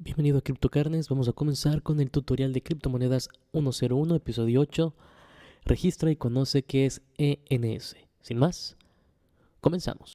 Bienvenido a CryptoCarnes, vamos a comenzar con el tutorial de criptomonedas 101, episodio 8. Registra y conoce qué es ENS. Sin más, comenzamos.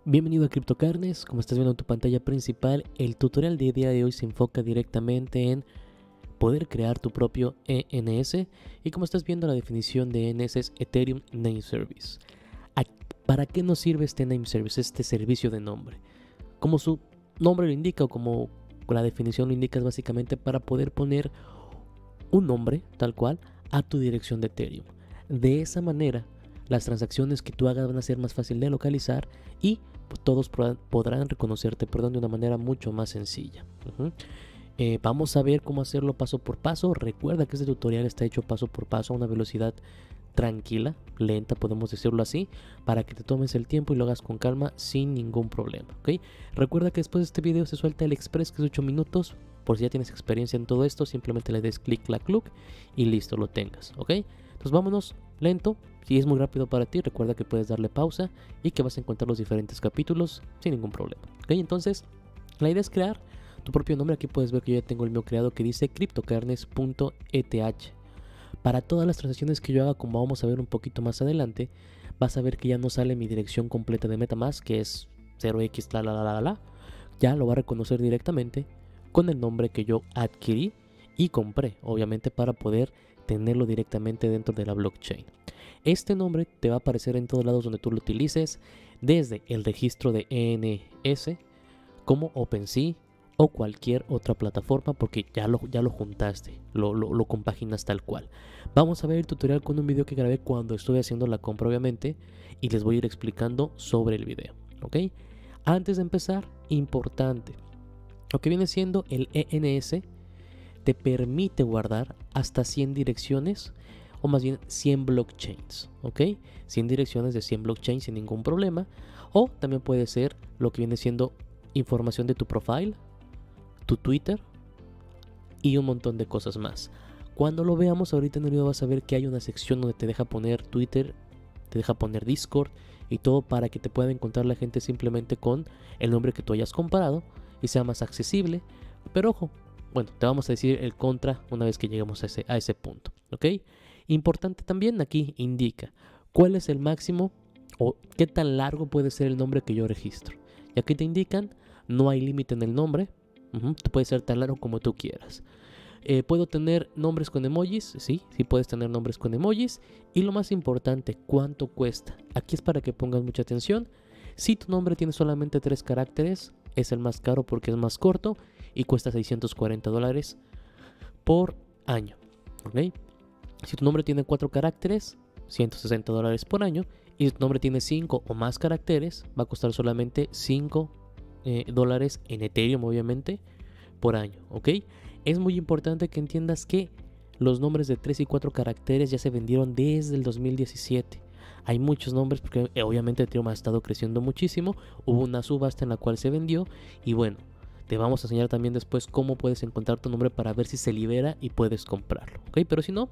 Bienvenido a CryptoCarnes, como estás viendo en tu pantalla principal, el tutorial de día de hoy se enfoca directamente en poder crear tu propio ENS y como estás viendo la definición de ENS es Ethereum Name Service. ¿Para qué nos sirve este Name Service, este servicio de nombre? Como su nombre lo indica o como la definición lo indica, es básicamente para poder poner un nombre tal cual a tu dirección de Ethereum. De esa manera, las transacciones que tú hagas van a ser más fácil de localizar y todos podrán reconocerte, de una manera mucho más sencilla. Vamos a ver cómo hacerlo paso por paso. Recuerda que este tutorial está hecho paso por paso a una velocidad tranquila, lenta, podemos decirlo así, para que te tomes el tiempo y lo hagas con calma sin ningún problema, ¿ok? Recuerda que después de este video se suelta el express, que es 8 minutos. Por si ya tienes experiencia en todo esto, simplemente le des clic, clac, cluc y listo, lo tengas, ¿ok? Entonces vámonos lento. Si es muy rápido para ti, recuerda que puedes darle pausa y que vas a encontrar los diferentes capítulos sin ningún problema, ¿ok? Entonces, la idea es crear tu propio nombre. Aquí puedes ver que yo ya tengo el mío creado, que dice cryptocarnes.eth. Para todas las transacciones que yo haga, como vamos a ver un poquito más adelante, vas a ver que ya no sale mi dirección completa de MetaMask, que es 0x ya lo va a reconocer directamente con el nombre que yo adquirí y compré, obviamente para poder tenerlo directamente dentro de la blockchain. Este nombre te va a aparecer en todos lados donde tú lo utilices, desde el registro de ENS como OpenSea o cualquier otra plataforma, porque ya lo juntaste, lo compaginas tal cual. Vamos a ver el tutorial con un video que grabé cuando estuve haciendo la compra, obviamente, y les voy a ir explicando sobre el video, ¿ok? Antes de empezar, importante, lo que viene siendo el ENS te permite guardar hasta 100 direcciones, o más bien 100 blockchains, ¿ok? 100 direcciones de 100 blockchains sin ningún problema, o también puede ser lo que viene siendo información de tu profile, tu Twitter y un montón de cosas más. Cuando lo veamos ahorita en el video vas a ver que hay una sección donde te deja poner Twitter, te deja poner Discord y todo para que te pueda encontrar la gente simplemente con el nombre que tú hayas comprado y sea más accesible. Pero ojo, bueno, te vamos a decir el contra una vez que lleguemos a ese punto, ¿ok? Importante también, aquí indica cuál es el máximo o qué tan largo puede ser el nombre que yo registro. Y aquí te indican, no hay límite en el nombre. Puede ser tan largo como tú quieras. ¿Puedo tener nombres con emojis? Sí puedes tener nombres con emojis. Y lo más importante, ¿cuánto cuesta? Aquí es para que pongas mucha atención. Si tu nombre tiene solamente 3 caracteres, es el más caro porque es más corto y cuesta $640 por año, ¿ok? Si tu nombre tiene 4 caracteres, $160 por año. Y si tu nombre tiene 5 o más caracteres, va a costar solamente $5 en Ethereum, obviamente, por año, ¿ok? Es muy importante que entiendas que los nombres de 3 y 4 caracteres ya se vendieron desde el 2017. Hay muchos nombres porque obviamente Ethereum ha estado creciendo muchísimo. Hubo una subasta en la cual se vendió y bueno, te vamos a enseñar también después cómo puedes encontrar tu nombre para ver si se libera y puedes comprarlo, ¿ok? Pero si no,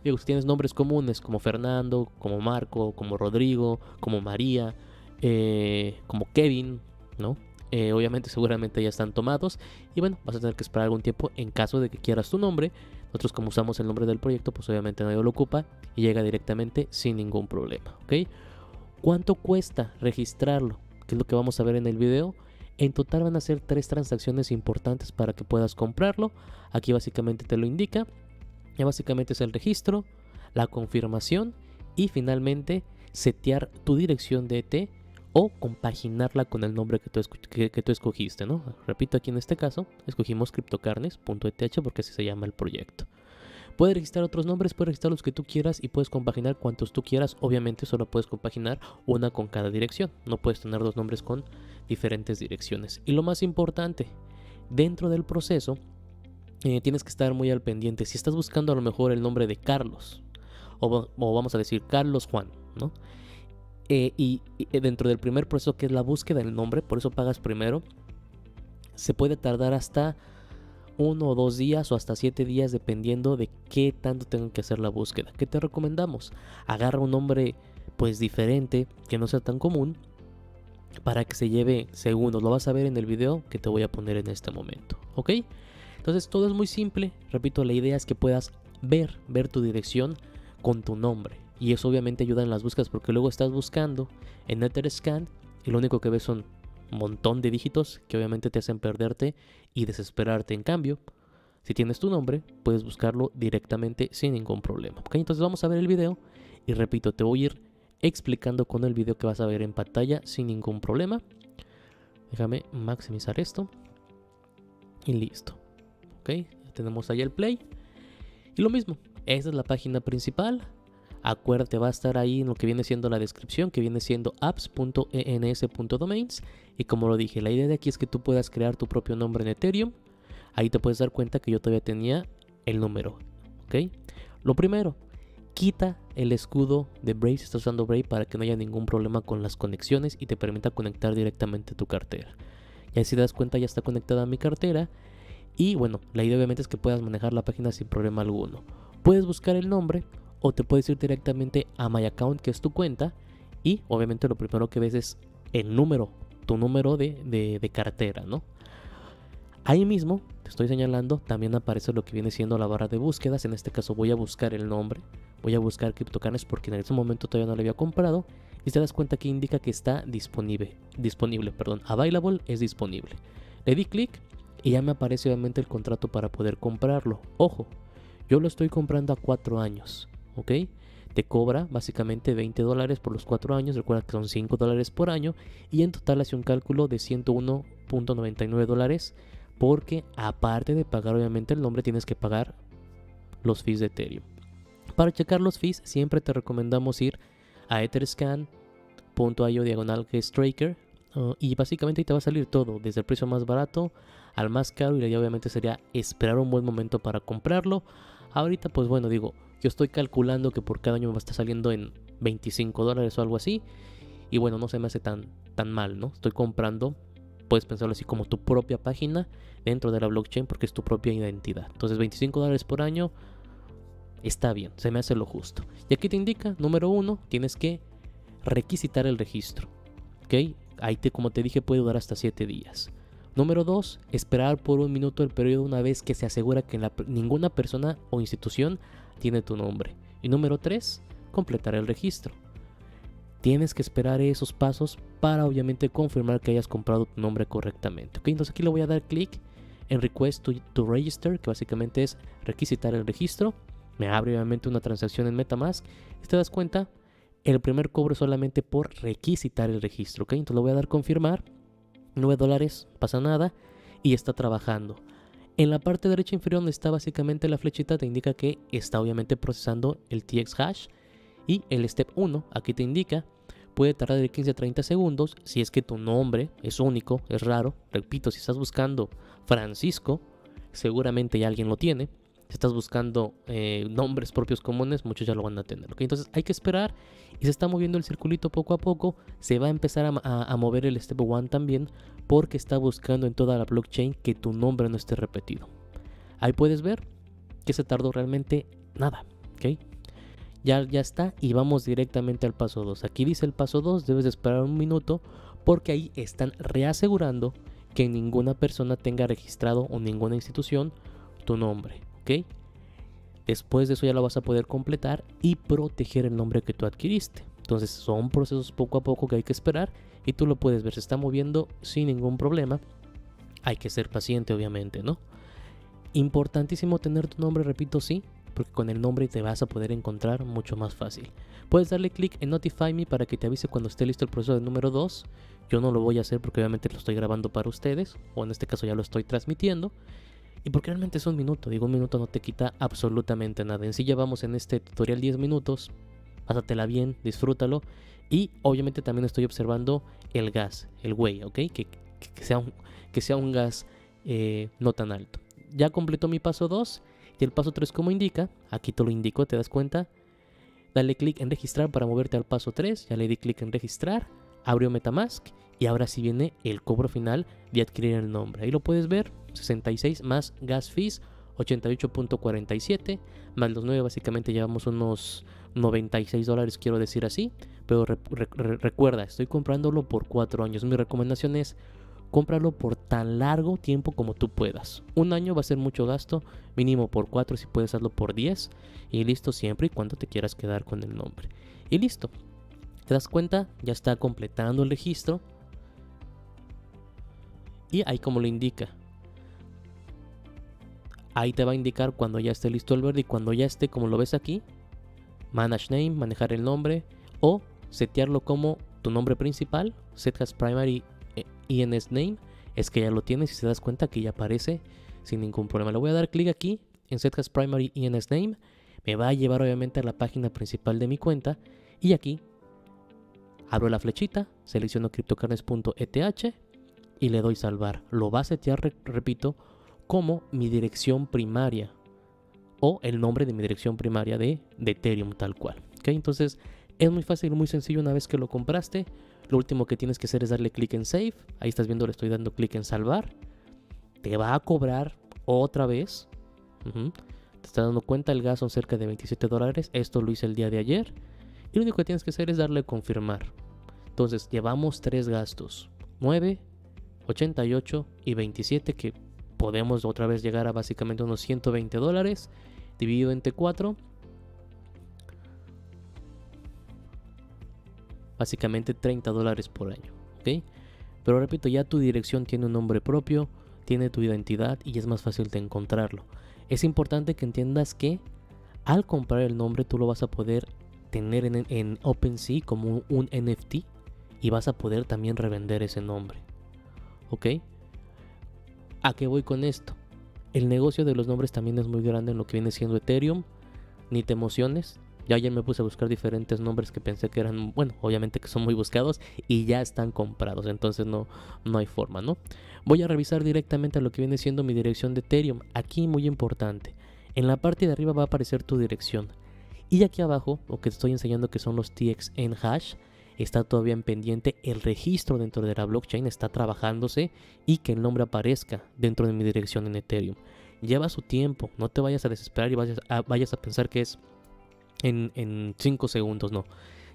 digo, si tienes nombres comunes como Fernando, como Marco, como Rodrigo, como María, como Kevin, ¿no? Obviamente seguramente ya están tomados y bueno, vas a tener que esperar algún tiempo en caso de que quieras tu nombre. Nosotros, como usamos el nombre del proyecto, pues obviamente nadie lo ocupa y llega directamente sin ningún problema, ¿ok? ¿Cuánto cuesta registrarlo? Que es lo que vamos a ver en el video. En total van a ser 3 transacciones importantes para que puedas comprarlo. Aquí básicamente te lo indica. Ya básicamente es el registro, la confirmación y finalmente setear tu dirección de ET o compaginarla con el nombre que tú escogiste, ¿no? Repito, aquí en este caso escogimos CryptoCarnes.eth porque así se llama el proyecto. Puedes registrar otros nombres, puedes registrar los que tú quieras y puedes compaginar cuantos tú quieras. Obviamente solo puedes compaginar una con cada dirección. No puedes tener dos nombres con diferentes direcciones. Y lo más importante, dentro del proceso tienes que estar muy al pendiente. Si estás buscando a lo mejor el nombre de Carlos, o vamos a decir Carlos Juan, ¿no? Y dentro del primer proceso, que es la búsqueda del nombre, por eso pagas primero, se puede tardar hasta 1 o 2 días o hasta 7 días dependiendo de qué tanto tengan que hacer la búsqueda. ¿Qué te recomendamos? Agarra un nombre pues diferente, que no sea tan común, para que se lleve segundos. Lo vas a ver en el video que te voy a poner en este momento, ¿ok? Entonces todo es muy simple. Repito, la idea es que puedas ver tu dirección con tu nombre. Y eso obviamente ayuda en las búsquedas, porque luego estás buscando en Etherscan y lo único que ves son un montón de dígitos que obviamente te hacen perderte y desesperarte. En cambio, si tienes tu nombre, puedes buscarlo directamente sin ningún problema. ¿Ok? Entonces vamos a ver el video y repito, te voy a ir explicando con el video que vas a ver en pantalla sin ningún problema. Déjame maximizar esto y listo. Ok, ya tenemos ahí el play. Y lo mismo, esta es la página principal. Acuérdate, va a estar ahí en lo que viene siendo la descripción, que viene siendo apps.ens.domains. Y como lo dije, la idea de aquí es que tú puedas crear tu propio nombre en Ethereum. Ahí te puedes dar cuenta que yo todavía tenía el número, ¿ok? Lo primero, quita el escudo de Brave si estás usando Brave para que no haya ningún problema con las conexiones y te permita conectar directamente tu cartera. Y así te das cuenta, ya está conectada a mi cartera. Y bueno, la idea obviamente es que puedas manejar la página sin problema alguno. Puedes buscar el nombre o te puedes ir directamente a My Account, que es tu cuenta, y obviamente lo primero que ves es el número, tu número de cartera, ¿no? Ahí mismo, te estoy señalando, también aparece lo que viene siendo la barra de búsquedas. En este caso voy a buscar el nombre, voy a buscar CryptoCarnes porque en ese momento todavía no lo había comprado, y te das cuenta que indica que está disponible, available es disponible. Le di clic y ya me aparece obviamente el contrato para poder comprarlo. Ojo, yo lo estoy comprando a 4 años. ¿Ok? Te cobra básicamente $20 por los 4 años, recuerda que son $5 por año, y en total hace un cálculo de $101.99, porque aparte de pagar obviamente el nombre, tienes que pagar los fees de Ethereum. Para checar los fees, siempre te recomendamos ir a etherscan.io/GuestTracker, y básicamente ahí te va a salir todo, desde el precio más barato al más caro, y la idea obviamente sería esperar un buen momento para comprarlo. Ahorita pues bueno, digo, yo estoy calculando que por cada año me va a estar saliendo en $25 o algo así. Y bueno, no se me hace tan mal, ¿no? Estoy comprando, puedes pensarlo así, como tu propia página dentro de la blockchain, porque es tu propia identidad. Entonces $25 por año está bien, se me hace lo justo. Y aquí te indica, número 1, tienes que requisitar el registro. ¿Ok? Ahí como te dije, puede durar hasta 7 días. Número 2, esperar por 1 minuto el periodo una vez que se asegura que ninguna persona o institución tiene tu nombre. Y número 3, completar el registro. Tienes que esperar esos pasos para obviamente confirmar que hayas comprado tu nombre correctamente. ¿Ok? Entonces aquí le voy a dar clic en Request to Register, que básicamente es requisitar el registro. Me abre obviamente una transacción en MetaMask. Si te das cuenta, el primer cobro es solamente por requisitar el registro. ¿Ok? Entonces le voy a dar confirmar. $9, pasa nada, y está trabajando. En la parte derecha inferior donde está básicamente la flechita te indica que está obviamente procesando el TX hash, y el step 1 aquí te indica puede tardar de 15 a 30 segundos si es que tu nombre es único, es raro. Repito, si estás buscando Francisco, seguramente ya alguien lo tiene. Si estás buscando nombres propios comunes, muchos ya lo van a tener. ¿Okay? Entonces hay que esperar y se está moviendo el circulito poco a poco. Se va a empezar a mover el step 1 también, porque está buscando en toda la blockchain que tu nombre no esté repetido. Ahí puedes ver que se tardó realmente nada. ¿Okay? Ya está, y vamos directamente al paso 2. Aquí dice el paso 2, debes de esperar 1 minuto, porque ahí están reasegurando que ninguna persona tenga registrado o ninguna institución tu nombre. ¿Ok? Después de eso ya lo vas a poder completar y proteger el nombre que tú adquiriste. Entonces son procesos poco a poco que hay que esperar, y tú lo puedes ver, se está moviendo sin ningún problema. Hay que ser paciente obviamente, ¿no? Importantísimo tener tu nombre, repito, sí, porque con el nombre te vas a poder encontrar mucho más fácil. Puedes darle clic en Notify Me para que te avise cuando esté listo el proceso de número 2. Yo no lo voy a hacer porque obviamente lo estoy grabando para ustedes, o en este caso ya lo estoy transmitiendo. Y porque realmente es un minuto, digo, un minuto no te quita absolutamente nada. En sí llevamos en este tutorial 10 minutos, pásatela bien, disfrútalo. Y obviamente también estoy observando el gas, el whey, ¿ok? Que sea un gas no tan alto. Ya completó mi paso 2 y el paso 3 como indica, aquí te lo indico, te das cuenta. Dale clic en registrar para moverte al paso 3, ya le di clic en registrar, abrió Metamask y ahora sí viene el cobro final de adquirir el nombre. Ahí lo puedes ver, 66 más gas fees, 88.47, más los 9 básicamente llevamos unos $96, quiero decir así, pero recuerda, estoy comprándolo por 4 años. Mi recomendación es cómpralo por tan largo tiempo como tú puedas. Un año va a ser mucho gasto, mínimo por 4, si puedes hacerlo por 10 y listo, siempre y cuando te quieras quedar con el nombre. Y listo, te das cuenta, ya está completando el registro y ahí como lo indica. Ahí te va a indicar cuando ya esté listo el verde y cuando ya esté, como lo ves aquí, Manage Name, manejar el nombre o setearlo como tu nombre principal, Set as Primary ENS Name, es que ya lo tienes y se das cuenta que ya aparece sin ningún problema. Le voy a dar clic aquí en Set as Primary ENS Name, me va a llevar obviamente a la página principal de mi cuenta y aquí abro la flechita, selecciono cryptocurrency.eth y le doy salvar. Lo va a setear, repito, como mi dirección primaria o el nombre de mi dirección primaria de Ethereum tal cual. ¿Okay? Entonces es muy fácil, muy sencillo una vez que lo compraste. Lo último que tienes que hacer es darle clic en Save. Ahí estás viendo, le estoy dando clic en salvar. Te va a cobrar otra vez. Te estás dando cuenta, el gas son cerca de $27. Esto lo hice el día de ayer. Y lo único que tienes que hacer es darle confirmar. Entonces llevamos 3 gastos. 9, 88 y 27, que podemos otra vez llegar a básicamente unos $120. Dividido entre 4. Básicamente $30 por año, ¿ok? Pero repito, ya tu dirección tiene un nombre propio, tiene tu identidad y es más fácil de encontrarlo. Es importante que entiendas que al comprar el nombre tú lo vas a poder tener en OpenSea como un NFT y vas a poder también revender ese nombre, ¿ok? ¿A qué voy con esto? El negocio de los nombres también es muy grande en lo que viene siendo Ethereum. Ni te emociones. Ya ayer me puse a buscar diferentes nombres que pensé que eran, bueno, obviamente que son muy buscados y ya están comprados, entonces no hay forma, ¿no? Voy a revisar directamente lo que viene siendo mi dirección de Ethereum. Aquí muy importante, en la parte de arriba va a aparecer tu dirección y aquí abajo, lo que te estoy enseñando que son los TXN hash, está todavía en pendiente el registro dentro de la blockchain, está trabajándose y que el nombre aparezca dentro de mi dirección en Ethereum. Lleva su tiempo, no te vayas a desesperar y vayas a pensar que es en 5 segundos, no.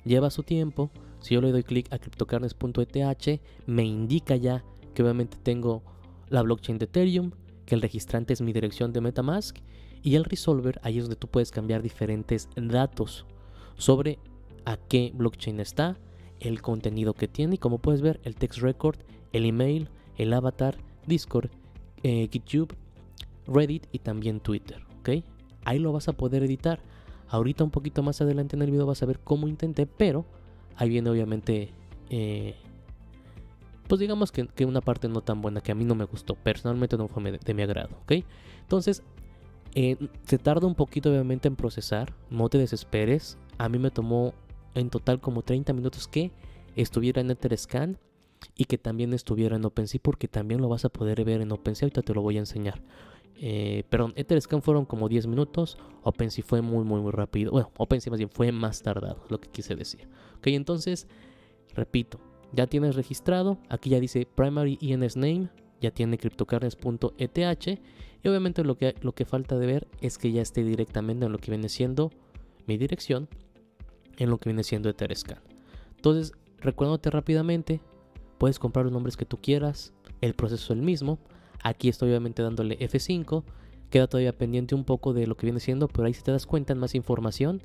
Lleva su tiempo. Si yo le doy clic a cryptocurrency.eth, me indica ya que obviamente tengo la blockchain de Ethereum, que el registrante es mi dirección de Metamask y el resolver, ahí es donde tú puedes cambiar diferentes datos sobre a qué blockchain está, el contenido que tiene y como puedes ver el text record, el email, el avatar, Discord, GitHub, Reddit y también Twitter, ¿ok? Ahí lo vas a poder editar. Ahorita un poquito más adelante en el video vas a ver cómo intenté, pero ahí viene obviamente, pues digamos que una parte no tan buena que a mí no me gustó, personalmente no fue de mi agrado, ¿ok? Entonces, se tarda un poquito obviamente en procesar, no te desesperes. A mí me tomó en total como 30 minutos que estuviera en Etherscan y que también estuviera en OpenSea, porque también lo vas a poder ver en OpenSea, ahorita te lo voy a enseñar. Perdón, Etherscan fueron como 10 minutos, OpenSea fue muy rápido. Bueno, OpenSea más bien fue más tardado, lo que quise decir. Ok, entonces, repito, ya tienes registrado, aquí ya dice Primary ENS Name, ya tiene cryptocurrency.eth y obviamente lo que falta de ver es que ya esté directamente en lo que viene siendo mi dirección, en lo que viene siendo Etherscan. Entonces, recuérdate rápidamente, puedes comprar los nombres que tú quieras, el proceso es el mismo. Aquí estoy obviamente dándole F5, queda todavía pendiente un poco de lo que viene siendo, pero ahí si te das cuenta en más información,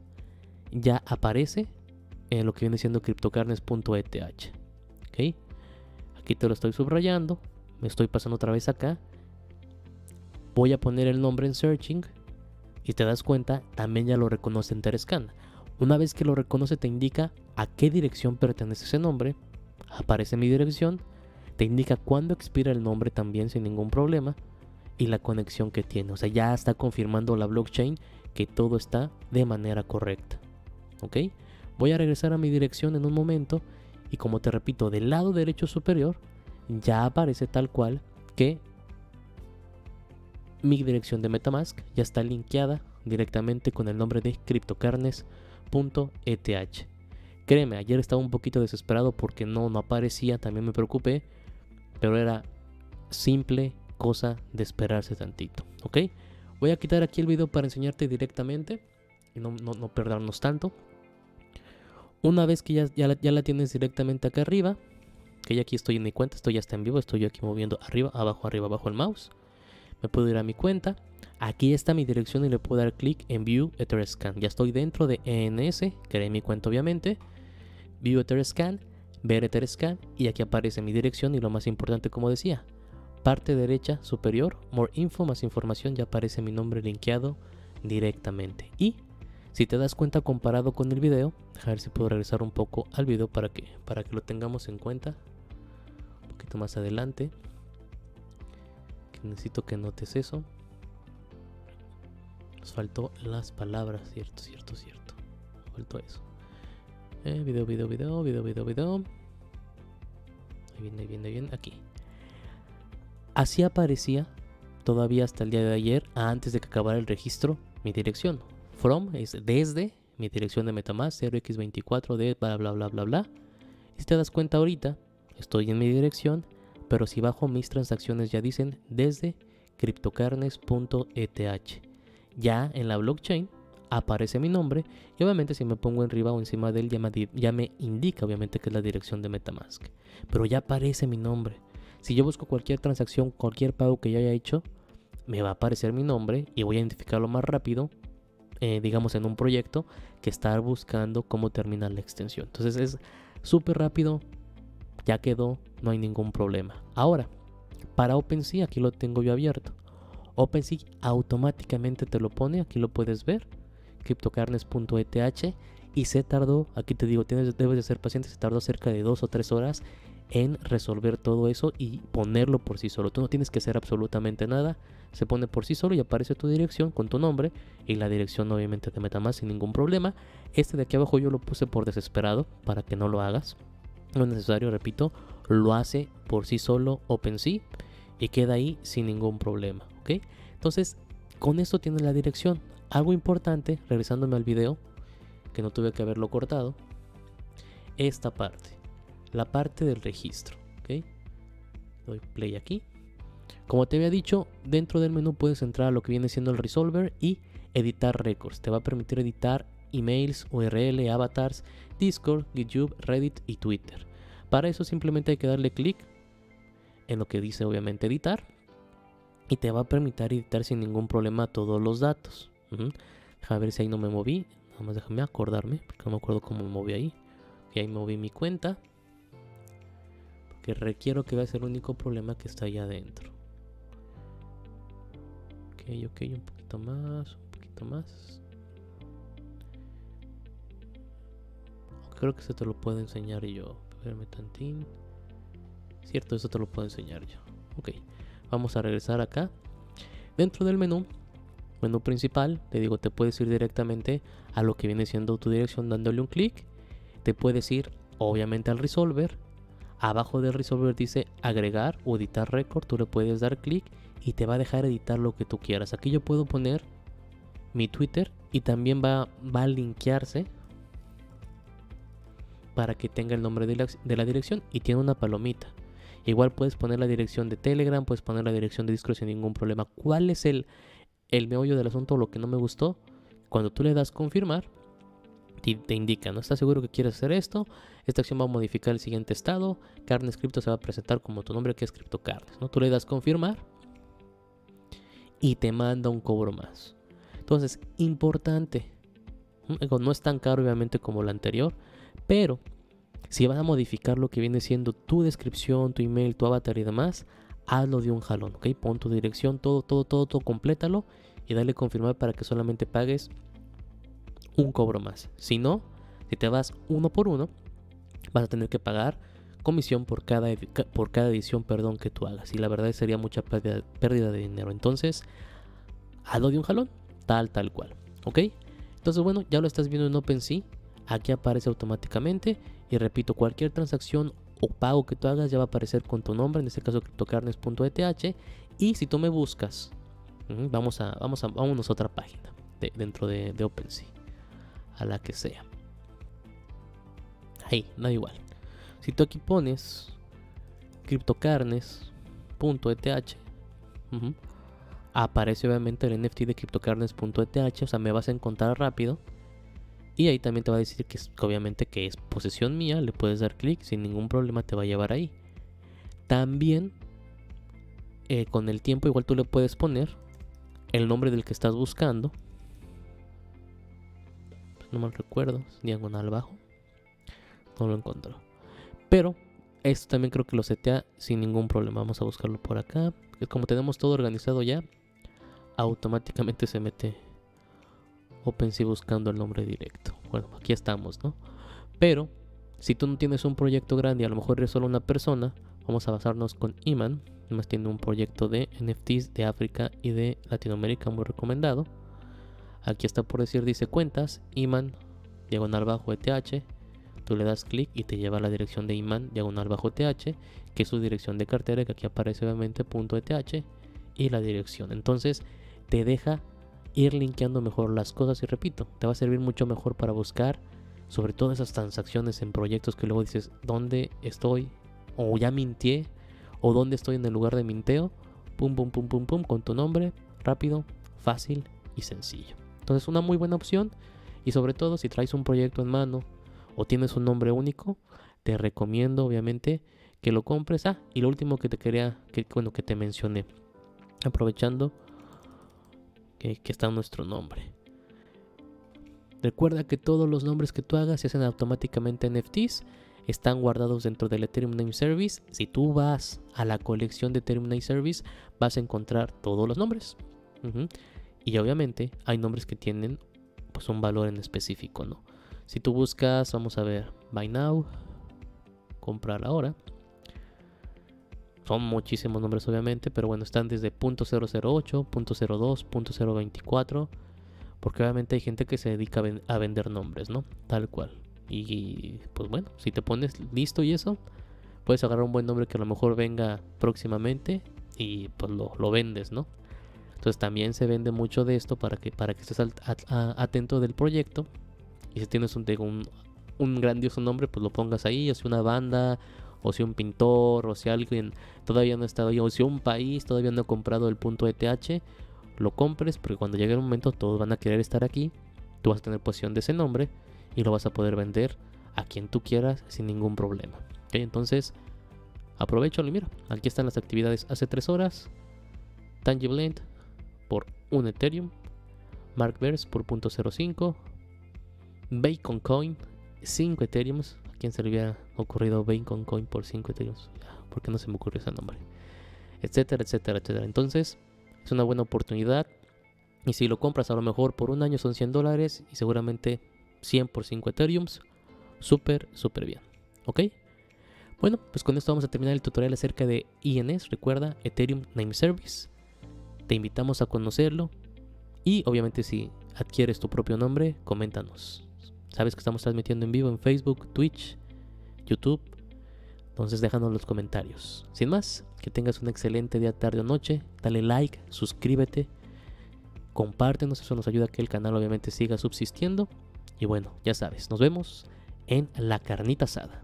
ya aparece en lo que viene siendo cryptocurrency.eth. ¿Ok? Aquí te lo estoy subrayando, me estoy pasando otra vez acá, voy a poner el nombre en searching, Y te das cuenta, también ya lo reconoce en Terescan. Una vez que lo reconoce, te indica a qué dirección pertenece ese nombre. Aparece mi dirección. Te indica cuándo expira el nombre también sin ningún problema. Y la conexión que tiene. O sea, ya está confirmando la blockchain que todo está de manera correcta. ¿Ok? Voy a regresar a mi dirección en un momento. Y como te repito, del lado derecho superior ya aparece tal cual que mi dirección de MetaMask ya está linkeada directamente con el nombre de CryptoCarnes.eth. Créeme, ayer estaba un poquito desesperado porque no aparecía, también me preocupé, pero era simple cosa de esperarse tantito, ¿ok? Voy a quitar aquí el video para enseñarte directamente y no perdernos tanto. Una vez que ya la tienes directamente acá arriba, que ya aquí estoy en mi cuenta, esto ya está en vivo, estoy aquí moviendo arriba, abajo el mouse. Me puedo ir a mi cuenta, aquí está mi dirección y le puedo dar clic en View Etherscan. Ya estoy dentro de ENS, creé mi cuenta obviamente, View Etherscan, ver Etherscan y aquí aparece mi dirección y lo más importante, como decía, parte derecha superior, More Info, más información, ya aparece mi nombre linkeado directamente. Y si te das cuenta comparado con el video, a ver si puedo regresar un poco al video para que lo tengamos en cuenta un poquito más adelante. Que necesito que notes eso. Nos faltó las palabras, cierto. Faltó eso. Video. Ahí viene, aquí. Así aparecía todavía hasta el día de ayer, antes de que acabara el registro, mi dirección. From es desde mi dirección de MetaMask, 0x24 de bla. Y si te das cuenta ahorita, estoy en mi dirección, pero si bajo mis transacciones ya dicen desde CryptoCarnes.eth. Ya en la blockchain aparece mi nombre y obviamente si me pongo arriba o encima de él ya me indica obviamente que es la dirección de MetaMask. Pero ya aparece mi nombre. Si yo busco cualquier transacción, cualquier pago que yo haya hecho, me va a aparecer mi nombre y voy a identificarlo más rápido, digamos en un proyecto, que estar buscando cómo termina la extensión. Entonces es súper rápido, ya quedó, no hay ningún problema. Ahora, para OpenSea, aquí lo tengo yo abierto. OpenSea automáticamente te lo pone, aquí lo puedes ver, CryptoCarnes.eth, y se tardó, aquí te digo, debes de ser paciente, se tardó cerca de 2 o 3 horas en resolver todo eso y ponerlo por sí solo. Tú no tienes que hacer absolutamente nada, se pone por sí solo y aparece tu dirección con tu nombre y la dirección obviamente de MetaMask sin ningún problema. Este de aquí abajo yo lo puse por desesperado para que no lo hagas, no es necesario, repito, lo hace por sí solo OpenSea y queda ahí sin ningún problema, ¿ok? Entonces con esto tienes la dirección. Algo importante, regresándome al video, que no tuve que haberlo cortado, esta parte, la parte del registro, ¿ok? Doy play aquí. Como te había dicho, dentro del menú puedes entrar a lo que viene siendo el Resolver y editar records. Te va a permitir editar emails, URL, avatars, Discord, YouTube, Reddit y Twitter. Para eso simplemente hay que darle clic en lo que dice obviamente editar y te va a permitir editar sin ningún problema todos los datos. Déjame ver si ahí no me moví. Nada más déjame acordarme, porque no me acuerdo cómo me moví ahí. Y ahí moví mi cuenta, porque requiero que veas el único problema que está ahí adentro. Ok, un poquito más. Creo que eso te lo puedo enseñar yo. Espérame tantín. Cierto, eso te lo puedo enseñar yo. Ok, vamos a regresar acá. Dentro del menú principal, te digo, te puedes ir directamente a lo que viene siendo tu dirección dándole un clic. Te puedes ir obviamente al Resolver. Abajo del Resolver dice agregar o editar record. Tú le puedes dar clic y te va a dejar editar lo que tú quieras. Aquí yo puedo poner mi Twitter y también va a linkearse para que tenga el nombre de la dirección y tiene una palomita. Igual puedes poner la dirección de Telegram, puedes poner la dirección de Discord sin ningún problema. ¿Cuál es el meollo del asunto? Lo que no me gustó, cuando tú le das confirmar, te indica, ¿no? ¿Estás seguro que quieres hacer esto? Esta acción va a modificar el siguiente estado. Carnes Crypto se va a presentar como tu nombre, que es CryptoCarnes, ¿no? Tú le das confirmar y te manda un cobro más. Entonces, importante, no es tan caro obviamente como la anterior, pero si vas a modificar lo que viene siendo tu descripción, tu email, tu avatar y demás, hazlo de un jalón, ¿ok? Pon tu dirección, todo, complétalo y dale confirmar para que solamente pagues un cobro más. Si no, si te vas uno por uno, vas a tener que pagar comisión por cada edición, que tú hagas. Y la verdad sería mucha pérdida de dinero. Entonces, hazlo de un jalón, tal cual. ¿Ok? Entonces, bueno, ya lo estás viendo en OpenSea. Aquí aparece automáticamente. Y repito, cualquier transacción o pago que tú hagas ya va a aparecer con tu nombre. En este caso, cryptocarnes.eth. Y si tú me buscas, vámonos a otra página dentro de OpenSea. A la que sea. Ahí, da igual. Si tú aquí pones cryptocarnes.eth, aparece obviamente el NFT de cryptocarnes.eth, o sea, me vas a encontrar rápido. Y ahí también te va a decir que obviamente que es posesión mía, le puedes dar clic, sin ningún problema te va a llevar ahí. También, con el tiempo igual tú le puedes poner el nombre del que estás buscando. No mal recuerdo, diagonal bajo. No lo encuentro. Pero esto también creo que lo setea sin ningún problema. Vamos a buscarlo por acá. Como tenemos todo organizado ya, automáticamente se mete OpenSea buscando el nombre directo. Bueno, aquí estamos, ¿no? Pero si tú no tienes un proyecto grande y a lo mejor eres solo una persona, vamos a basarnos con Iman. Además tiene un proyecto de NFTs de África y de Latinoamérica muy recomendado. Aquí está por decir, dice cuentas, Iman, diagonal bajo ETH. Tú le das clic y te lleva a la dirección de Iman, diagonal bajo ETH, que es su dirección de cartera, que aquí aparece obviamente .eth y la dirección. Entonces te deja ir linkeando mejor las cosas y repito, te va a servir mucho mejor para buscar sobre todo esas transacciones en proyectos que luego dices, ¿dónde estoy? O ya mintié, o ¿dónde estoy en el lugar de minteo? Pum, pum, pum, pum, pum, con tu nombre, rápido, fácil y sencillo. Entonces una muy buena opción y sobre todo si traes un proyecto en mano o tienes un nombre único, te recomiendo obviamente que lo compres. Y lo último que te mencioné, aprovechando que está nuestro nombre. Recuerda que todos los nombres que tú hagas se hacen automáticamente NFTs, están guardados dentro del Ethereum Name Service. Si tú vas a la colección de Ethereum Name Service, vas a encontrar todos los nombres. Y obviamente hay nombres que tienen pues un valor en específico, ¿no? Si tú buscas, vamos a ver, Buy Now, comprar ahora. Son muchísimos nombres obviamente, pero bueno, están desde .008, .02, .024, porque obviamente hay gente que se dedica a vender nombres, ¿no? Tal cual. Y pues bueno, si te pones listo y eso, puedes agarrar un buen nombre que a lo mejor venga próximamente y pues lo vendes, ¿no? Entonces también se vende mucho de esto para que estés atento del proyecto. Y si tienes un grandioso nombre, pues lo pongas ahí, o si una banda, o si un pintor, o si alguien todavía no está ahí, o si un país todavía no ha comprado el .eth, lo compres, porque cuando llegue el momento todos van a querer estar aquí, tú vas a tener posesión de ese nombre y lo vas a poder vender a quien tú quieras sin ningún problema. ¿Okay? Entonces, aprovechalo y mira, aquí están las actividades hace 3 horas, Tangible End por 1 Ethereum, Markverse por .05, Bacon Coin 5 Ethereum. ¿A quién se le hubiera ocurrido Bacon Coin por 5 Ethereum? ¿Por qué no se me ocurrió ese nombre? Etcétera, etcétera, etcétera. Entonces es una buena oportunidad. Y si lo compras a lo mejor por un año son $100 y seguramente 100 por 5 Ethereum. Súper bien. ¿Ok? Bueno, pues con esto vamos a terminar el tutorial acerca de ENS. Recuerda, Ethereum Name Service. Te invitamos a conocerlo. Y obviamente si adquieres tu propio nombre, coméntanos. Sabes que estamos transmitiendo en vivo en Facebook, Twitch, YouTube. Entonces déjanos los comentarios. Sin más, que tengas un excelente día, tarde o noche. Dale like, suscríbete, compártenos. Eso nos ayuda a que el canal obviamente siga subsistiendo. Y bueno, ya sabes, nos vemos en la carnita asada.